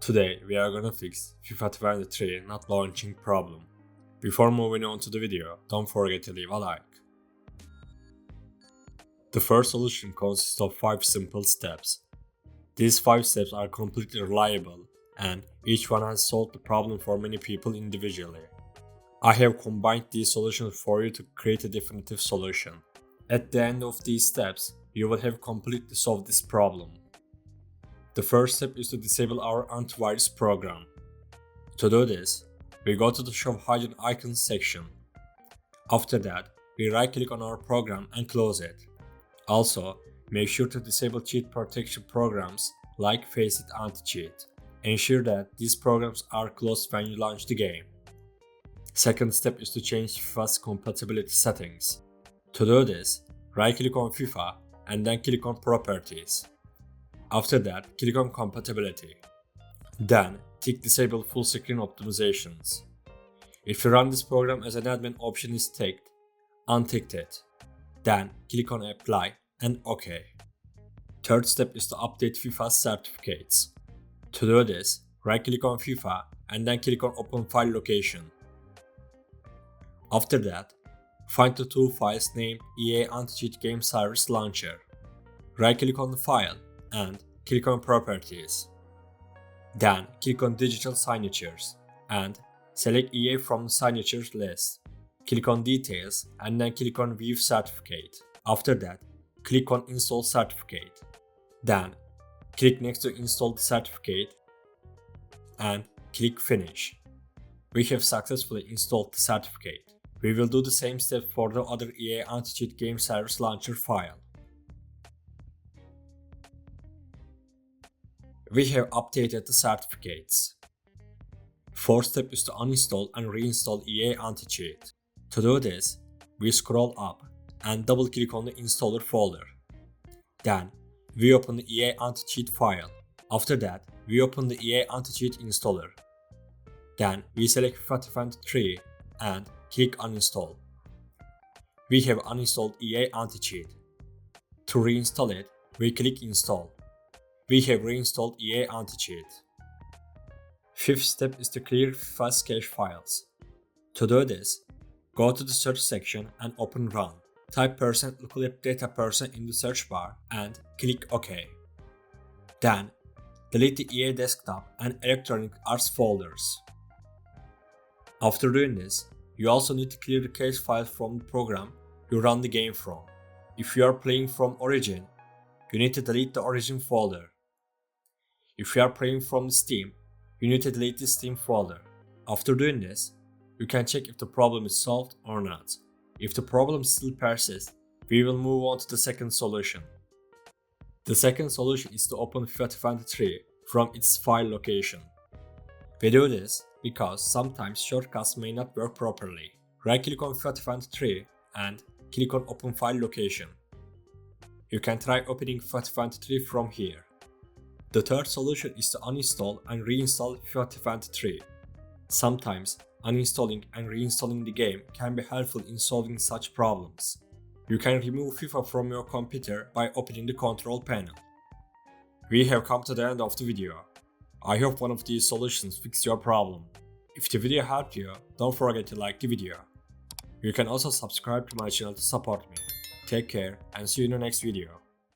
Today we are gonna fix FIFA 23 not launching problem. Before moving on to the video, don't forget to leave a like. The first solution consists of 5 simple steps. These 5 steps are completely reliable and each one has solved the problem for many people individually. I have combined these solutions for you to create a definitive solution. At the end of these steps, you will have completely solved this problem. The first step is to disable our antivirus program. To do this, we go to the Show Hidden Icons section. After that, we right-click on our program and close it. Also, make sure to disable cheat protection programs like Faceit Anti-Cheat. Ensure that these programs are closed when you launch the game. Second step is to change FIFA's compatibility settings. To do this, right-click on FIFA and then click on Properties. After that, click on Compatibility. Then, tick Disable Full Screen Optimizations. If you run this program as an admin option is ticked, untick it. Then, click on Apply and OK. Third step is to update FIFA's certificates. To do this, right-click on FIFA and then click on Open File Location. After that, find the two files named EA Anti-Cheat Game Service Launcher. Right-click on the file and click on Properties. Then click on Digital Signatures and select EA from the signatures list. Click on Details and then click on View Certificate. After that, click on Install Certificate. Then click next to Install the certificate and click Finish. We have successfully installed the certificate. We will do the same step for the other EA Anti-Cheat Game Service Launcher file. We have updated the certificates. Fourth step is to uninstall and reinstall EA Anti-Cheat. To do this, we scroll up and double click on the installer folder. Then, we open the EA Anti-Cheat file. After that, we open the EA Anti-Cheat installer. Then, we select FIFA 23 and click Uninstall. We have uninstalled EA Anti-Cheat. To reinstall it, we click Install. We have reinstalled EA Anti-Cheat. Fifth step is to clear FIFA's cache files. To do this, go to the search section and open Run. Type %localhost data person in the search bar and click OK. Then, delete the EA desktop and Electronic Arts folders. After doing this, you also need to clear the cache files from the program you run the game from. If you are playing from Origin, you need to delete the Origin folder. If you are playing from Steam, you need to delete the Steam folder. After doing this, you can check if the problem is solved or not. If the problem still persists, we will move on to the second solution. The second solution is to open FIFA 23 from its file location. We do this because sometimes shortcuts may not work properly. Right-click on FIFA 23 and click on Open File Location. You can try opening FIFA 23 from here. The third solution is to uninstall and reinstall FIFA 23. Sometimes, uninstalling and reinstalling the game can be helpful in solving such problems. You can remove FIFA from your computer by opening the control panel. We have come to the end of the video. I hope one of these solutions fixed your problem. If the video helped you, don't forget to like the video. You can also subscribe to my channel to support me. Take care and see you in the next video.